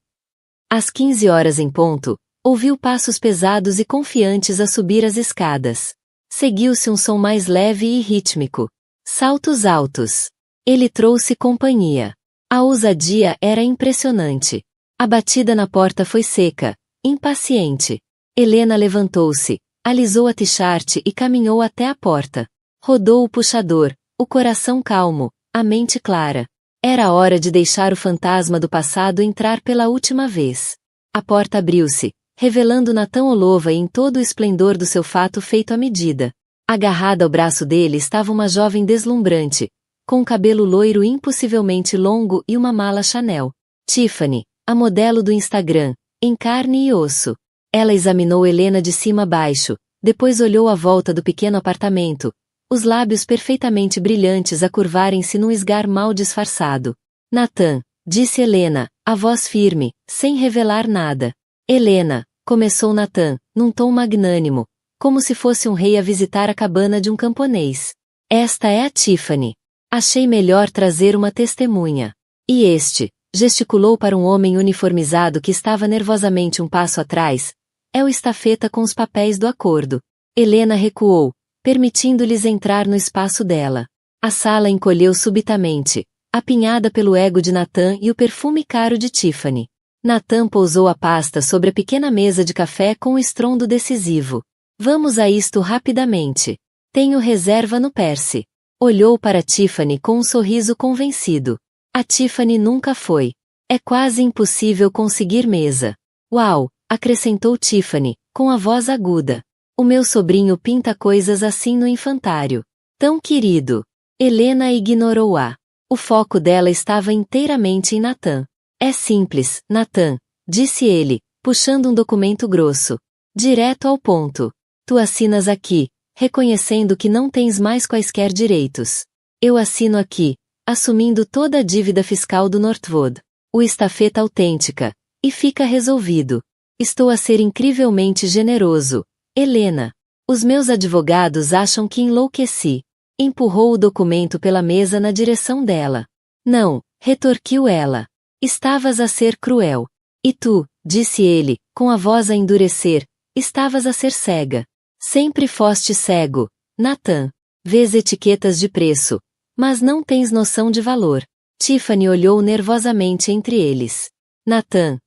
Às 15 horas em ponto, ouviu passos pesados e confiantes a subir as escadas. Seguiu-se um som mais leve e rítmico. Saltos altos. Ele trouxe companhia. A ousadia era impressionante. A batida na porta foi seca, impaciente. Helena levantou-se, alisou a t-shirt e caminhou até a porta. Rodou o puxador, o coração calmo, a mente clara. Era hora de deixar o fantasma do passado entrar pela última vez. A porta abriu-se, revelando Nathan Olova em todo o esplendor do seu fato feito à medida. Agarrada ao braço dele estava uma jovem deslumbrante, com cabelo loiro impossivelmente longo e uma mala Chanel. Tiffany, a modelo do Instagram, em carne e osso. Ela examinou Helena de cima a baixo, depois olhou à volta do pequeno apartamento, os lábios perfeitamente brilhantes a curvarem-se num esgar mal disfarçado. Nathan, disse Helena, a voz firme, sem revelar nada. Helena, começou Nathan, num tom magnânimo, como se fosse um rei a visitar a cabana de um camponês. Esta é a Tiffany. Achei melhor trazer uma testemunha. E este, gesticulou para um homem uniformizado que estava nervosamente um passo atrás, é o estafeta com os papéis do acordo. Helena recuou, permitindo-lhes entrar no espaço dela. A sala encolheu subitamente, apinhada pelo ego de Nathan e o perfume caro de Tiffany. Nathan pousou a pasta sobre a pequena mesa de café com um estrondo decisivo. Vamos a isto rapidamente. Tenho reserva no Percy. Olhou para Tiffany com um sorriso convencido. A Tiffany nunca foi. É quase impossível conseguir mesa. Uau, acrescentou Tiffany, com a voz aguda. O meu sobrinho pinta coisas assim no infantário. Tão querido. Helena ignorou-a. O foco dela estava inteiramente em Nathan. É simples, Nathan, disse ele, puxando um documento grosso. Direto ao ponto. Tu assinas aqui, reconhecendo que não tens mais quaisquer direitos. Eu assino aqui, assumindo toda a dívida fiscal do Northwood. O estafeta autêntica. E fica resolvido. Estou a ser incrivelmente generoso. Helena. Os meus advogados acham que enlouqueci. Empurrou o documento pela mesa na direção dela. Não, retorquiu ela. Estavas a ser cruel. E tu, disse ele, com a voz a endurecer, estavas a ser cega. Sempre foste cego, Nathan. Vês etiquetas de preço, mas não tens noção de valor. Tiffany olhou nervosamente entre eles. Nathan.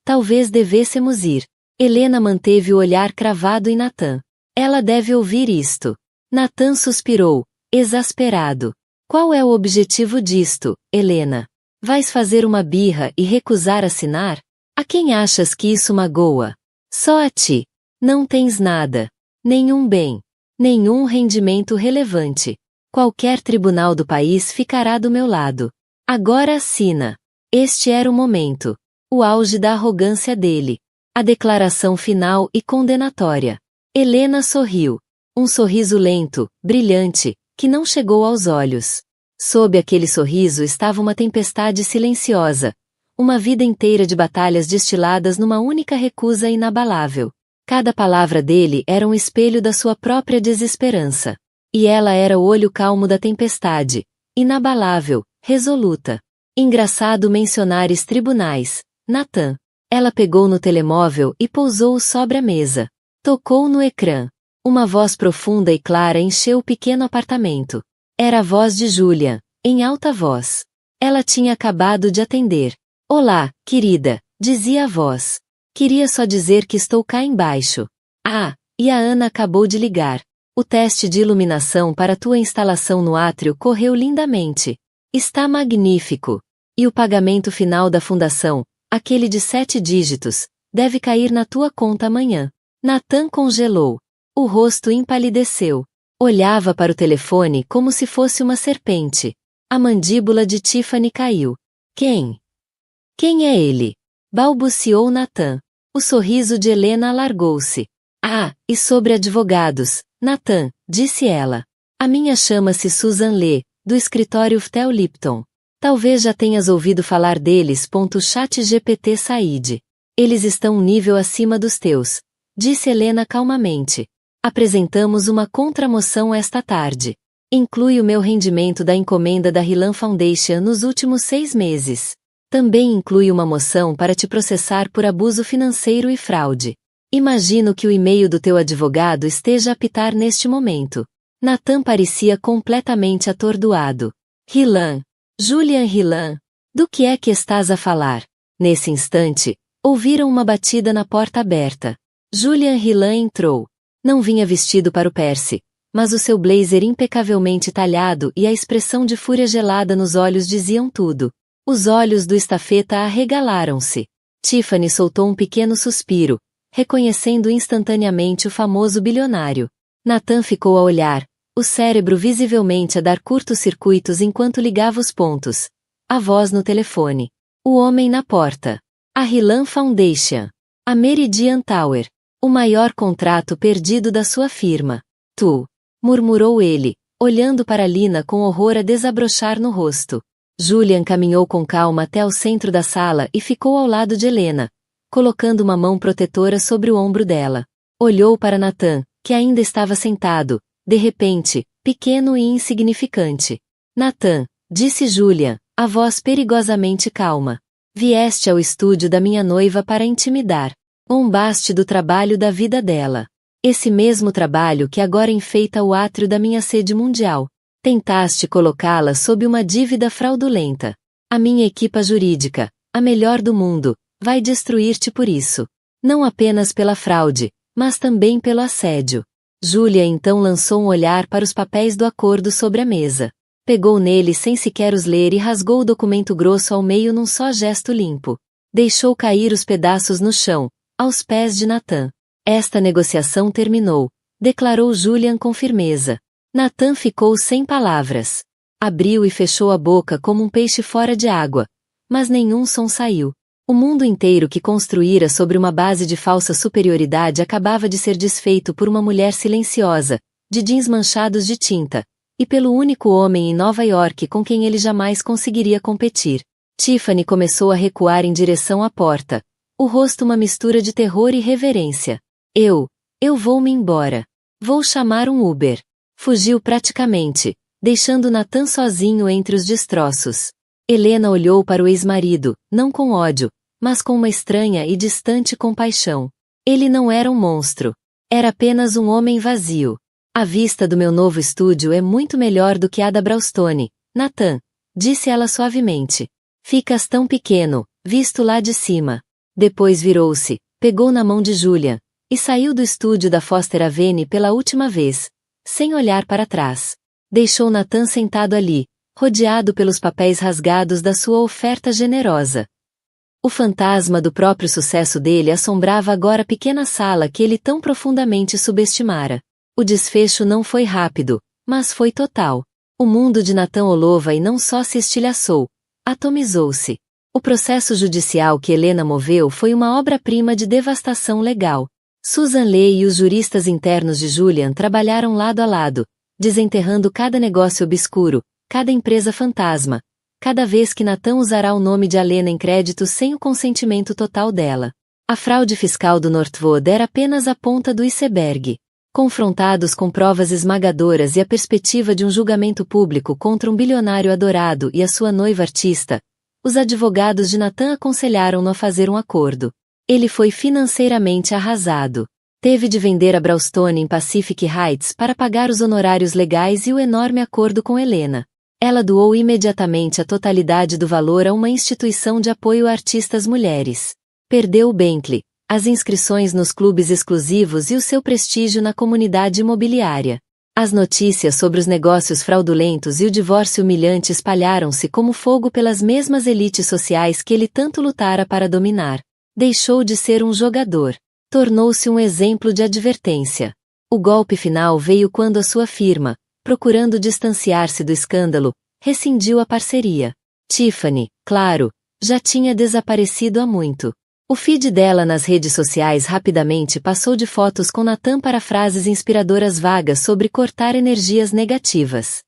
Talvez devêssemos ir. Helena manteve o olhar cravado em Nathan. Ela deve ouvir isto. Nathan suspirou, exasperado. Qual é o objetivo disto, Helena? Vais fazer uma birra e recusar assinar? A quem achas que isso magoa? Só a ti. Não tens nada. Nenhum bem. Nenhum rendimento relevante. Qualquer tribunal do país ficará do meu lado. Agora assina. Este era o momento. O auge da arrogância dele. A declaração final e condenatória. Helena sorriu. Um sorriso lento, brilhante, que não chegou aos olhos. Sob aquele sorriso estava uma tempestade silenciosa. Uma vida inteira de batalhas destiladas numa única recusa inabalável. Cada palavra dele era um espelho da sua própria desesperança. E ela era o olho calmo da tempestade. Inabalável, resoluta. Engraçado mencionares tribunais, Nathan. Ela pegou no telemóvel e pousou-o sobre a mesa. Tocou no ecrã. Uma voz profunda e clara encheu o pequeno apartamento. Era a voz de Julian, em alta voz. Ela tinha acabado de atender. Olá, querida, dizia a voz. Queria só dizer que estou cá embaixo. Ah, e a Ana acabou de ligar. O teste de iluminação para tua instalação no átrio correu lindamente. Está magnífico. E o pagamento final da fundação, aquele de 7 dígitos, deve cair na tua conta amanhã. Nathan congelou. O rosto empalideceu. Olhava para o telefone como se fosse uma serpente. A mandíbula de Tiffany caiu. Quem? Quem é ele? Balbuciou Nathan. O sorriso de Helena alargou-se. Ah, e sobre advogados, Nathan, disse ela. A minha chama-se Susan Lee, do escritório Ftel Lipton. Talvez já tenhas ouvido falar deles. ChatGPT Said. Eles estão um nível acima dos teus, disse Helena calmamente. Apresentamos uma contramoção esta tarde. Inclui o meu rendimento da encomenda da Hillan Foundation nos últimos 6 meses. Também inclui uma moção para te processar por abuso financeiro e fraude. Imagino que o e-mail do teu advogado esteja a apitar neste momento. Nathan parecia completamente atordoado. Hillan. Julian Hillan. Do que é que estás a falar? Nesse instante, ouviram uma batida na porta aberta. Julian Hillan entrou. Não vinha vestido para o Percy, mas o seu blazer impecavelmente talhado e a expressão de fúria gelada nos olhos diziam tudo. Os olhos do estafeta arregalaram-se. Tiffany soltou um pequeno suspiro, reconhecendo instantaneamente o famoso bilionário. Nathan ficou a olhar, o cérebro visivelmente a dar curtos-circuitos enquanto ligava os pontos. A voz no telefone. O homem na porta. A Hillan Foundation. A Meridian Tower. O maior contrato perdido da sua firma. Tu. Murmurou ele, olhando para Lina com horror a desabrochar no rosto. Julian caminhou com calma até o centro da sala e ficou ao lado de Helena, colocando uma mão protetora sobre o ombro dela. Olhou para Nathan, que ainda estava sentado, de repente, pequeno e insignificante. Nathan, disse Julian, a voz perigosamente calma. Vieste ao estúdio da minha noiva para intimidar. Zombaste do trabalho da vida dela. Esse mesmo trabalho que agora enfeita o átrio da minha sede mundial. Tentaste colocá-la sob uma dívida fraudulenta. A minha equipa jurídica, a melhor do mundo, vai destruir-te por isso. Não apenas pela fraude, mas também pelo assédio. Julia então lançou um olhar para os papéis do acordo sobre a mesa. Pegou neles sem sequer os ler e rasgou o documento grosso ao meio num só gesto limpo. Deixou cair os pedaços no chão, aos pés de Nathan. Esta negociação terminou, declarou Julian com firmeza. Nathan ficou sem palavras. Abriu e fechou a boca como um peixe fora de água, mas nenhum som saiu. O mundo inteiro que construíra sobre uma base de falsa superioridade acabava de ser desfeito por uma mulher silenciosa, de jeans manchados de tinta, e pelo único homem em Nova York com quem ele jamais conseguiria competir. Tiffany começou a recuar em direção à porta, o rosto uma mistura de terror e reverência. Eu vou-me embora. Vou chamar um Uber. Fugiu praticamente, deixando Nathan sozinho entre os destroços. Helena olhou para o ex-marido, não com ódio, mas com uma estranha e distante compaixão. Ele não era um monstro. Era apenas um homem vazio. A vista do meu novo estúdio é muito melhor do que a da Browstone, Nathan, disse ela suavemente. Ficas tão pequeno, visto lá de cima. Depois virou-se, pegou na mão de Julian, e saiu do estúdio da Foster Avenue pela última vez, sem olhar para trás. Deixou Nathan sentado ali, rodeado pelos papéis rasgados da sua oferta generosa. O fantasma do próprio sucesso dele assombrava agora a pequena sala que ele tão profundamente subestimara. O desfecho não foi rápido, mas foi total. O mundo de Nathan Holloway não só se estilhaçou, atomizou-se. O processo judicial que Helena moveu foi uma obra-prima de devastação legal. Susan Lee e os juristas internos de Julian trabalharam lado a lado, desenterrando cada negócio obscuro, cada empresa fantasma, cada vez que Nathan usará o nome de Helena em crédito sem o consentimento total dela. A fraude fiscal do Northwood era apenas a ponta do iceberg. Confrontados com provas esmagadoras e a perspectiva de um julgamento público contra um bilionário adorado e a sua noiva artista, os advogados de Nathan aconselharam-no a fazer um acordo. Ele foi financeiramente arrasado. Teve de vender a Browstone em Pacific Heights para pagar os honorários legais e o enorme acordo com Helena. Ela doou imediatamente a totalidade do valor a uma instituição de apoio a artistas mulheres. Perdeu o Bentley, as inscrições nos clubes exclusivos e o seu prestígio na comunidade imobiliária. As notícias sobre os negócios fraudulentos e o divórcio humilhante espalharam-se como fogo pelas mesmas elites sociais que ele tanto lutara para dominar. Deixou de ser um jogador. Tornou-se um exemplo de advertência. O golpe final veio quando a sua firma, procurando distanciar-se do escândalo, rescindiu a parceria. Tiffany, claro, já tinha desaparecido há muito. O feed dela nas redes sociais rapidamente passou de fotos com Nathan para frases inspiradoras vagas sobre cortar energias negativas.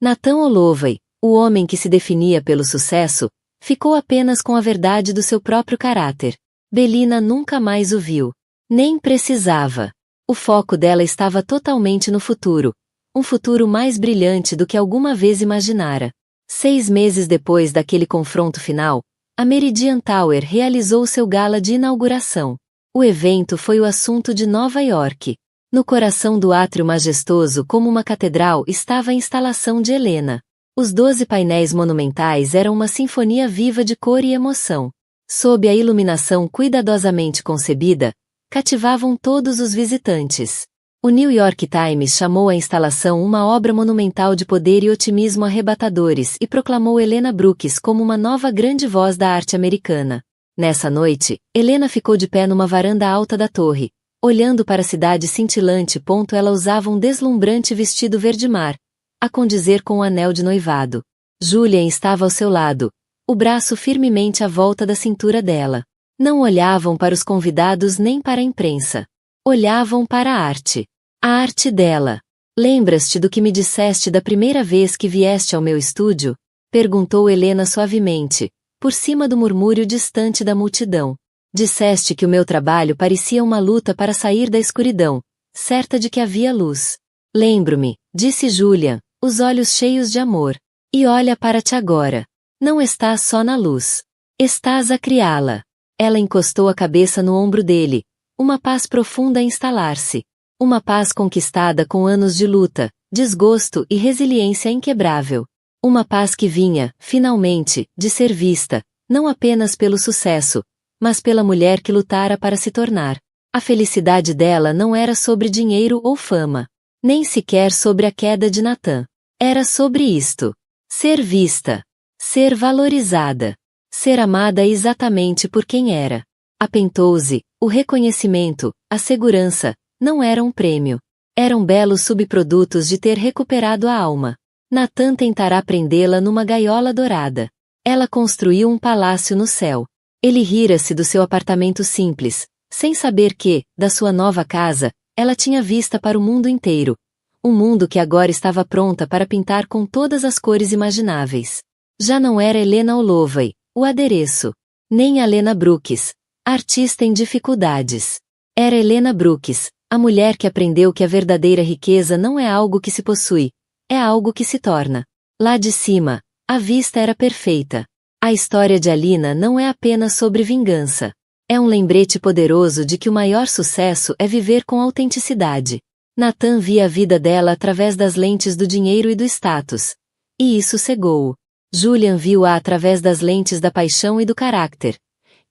Nathan Holloway, o homem que se definia pelo sucesso, ficou apenas com a verdade do seu próprio caráter. Belina nunca mais o viu. Nem precisava. O foco dela estava totalmente no futuro. Um futuro mais brilhante do que alguma vez imaginara. 6 meses depois daquele confronto final, a Meridian Tower realizou seu gala de inauguração. O evento foi o assunto de Nova York. No coração do átrio majestoso como uma catedral estava a instalação de Helena. Os 12 painéis monumentais eram uma sinfonia viva de cor e emoção. Sob a iluminação cuidadosamente concebida, cativavam todos os visitantes. O New York Times chamou a instalação uma obra monumental de poder e otimismo arrebatadores e proclamou Helena Brooks como uma nova grande voz da arte americana. Nessa noite, Helena ficou de pé numa varanda alta da torre, olhando para a cidade cintilante. Ela usava um deslumbrante vestido verde-mar, a condizer com o anel de noivado. Julian estava ao seu lado, o braço firmemente à volta da cintura dela. Não olhavam para os convidados nem para a imprensa. Olhavam para a arte. A arte dela. Lembras-te do que me disseste da primeira vez que vieste ao meu estúdio? Perguntou Helena suavemente, por cima do murmúrio distante da multidão. Disseste que o meu trabalho parecia uma luta para sair da escuridão, certa de que havia luz. Lembro-me, disse Julian, os olhos cheios de amor. E olha para ti agora. Não estás só na luz. Estás a criá-la. Ela encostou a cabeça no ombro dele, uma paz profunda a instalar-se. Uma paz conquistada com anos de luta, desgosto e resiliência inquebrável. Uma paz que vinha, finalmente, de ser vista, não apenas pelo sucesso, mas pela mulher que lutara para se tornar. A felicidade dela não era sobre dinheiro ou fama, nem sequer sobre a queda de Nathan. Era sobre isto. Ser vista. Ser valorizada. Ser amada exatamente por quem era. A pentose, o reconhecimento, a segurança, não eram um prêmio. Eram belos subprodutos de ter recuperado a alma. Nathan tentará prendê-la numa gaiola dourada. Ela construiu um palácio no céu. Ele rira-se do seu apartamento simples, sem saber que, da sua nova casa, ela tinha vista para o mundo inteiro. Um mundo que agora estava pronta para pintar com todas as cores imagináveis. Já não era Helena Holloway, o adereço. Nem Helena Brooks, artista em dificuldades. Era Helena Brooks, a mulher que aprendeu que a verdadeira riqueza não é algo que se possui, é algo que se torna. Lá de cima, a vista era perfeita. A história de Alina não é apenas sobre vingança. É um lembrete poderoso de que o maior sucesso é viver com autenticidade. Nathan via a vida dela através das lentes do dinheiro e do status. E isso cegou-o. Julian viu-a através das lentes da paixão e do caráter.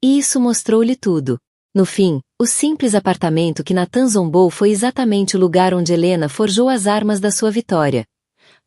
E isso mostrou-lhe tudo. No fim, o simples apartamento que Nathan zombou foi exatamente o lugar onde Helena forjou as armas da sua vitória.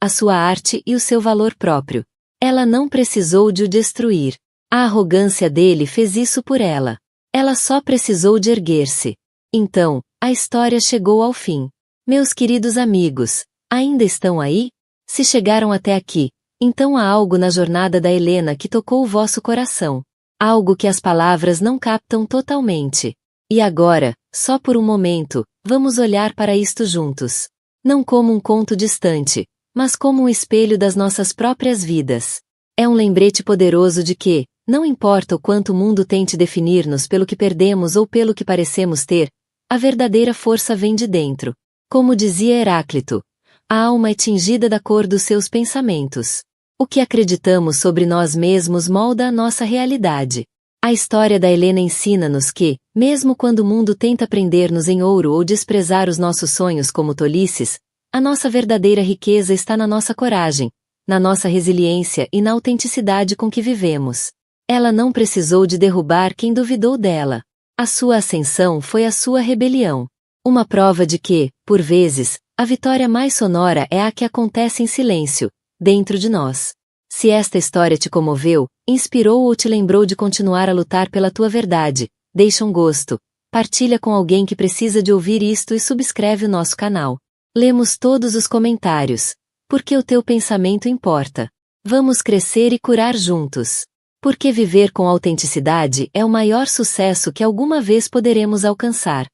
A sua arte e o seu valor próprio. Ela não precisou de o destruir. A arrogância dele fez isso por ela. Ela só precisou de erguer-se. Então, a história chegou ao fim. Meus queridos amigos, ainda estão aí? Se chegaram até aqui, então há algo na jornada da Helena que tocou o vosso coração. Algo que as palavras não captam totalmente. E agora, só por um momento, vamos olhar para isto juntos. Não como um conto distante, mas como um espelho das nossas próprias vidas. É um lembrete poderoso de que, não importa o quanto o mundo tente definir-nos pelo que perdemos ou pelo que parecemos ter, a verdadeira força vem de dentro. Como dizia Heráclito, a alma é tingida da cor dos seus pensamentos. O que acreditamos sobre nós mesmos molda a nossa realidade. A história da Helena ensina-nos que, mesmo quando o mundo tenta prender-nos em ouro ou desprezar os nossos sonhos como tolices, a nossa verdadeira riqueza está na nossa coragem, na nossa resiliência e na autenticidade com que vivemos. Ela não precisou de derrubar quem duvidou dela. A sua ascensão foi a sua rebelião. Uma prova de que, por vezes, a vitória mais sonora é a que acontece em silêncio, dentro de nós. Se esta história te comoveu, inspirou ou te lembrou de continuar a lutar pela tua verdade, deixa um gosto, partilha com alguém que precisa de ouvir isto e subscreve o nosso canal. Lemos todos os comentários, porque o teu pensamento importa. Vamos crescer e curar juntos. Porque viver com autenticidade é o maior sucesso que alguma vez poderemos alcançar.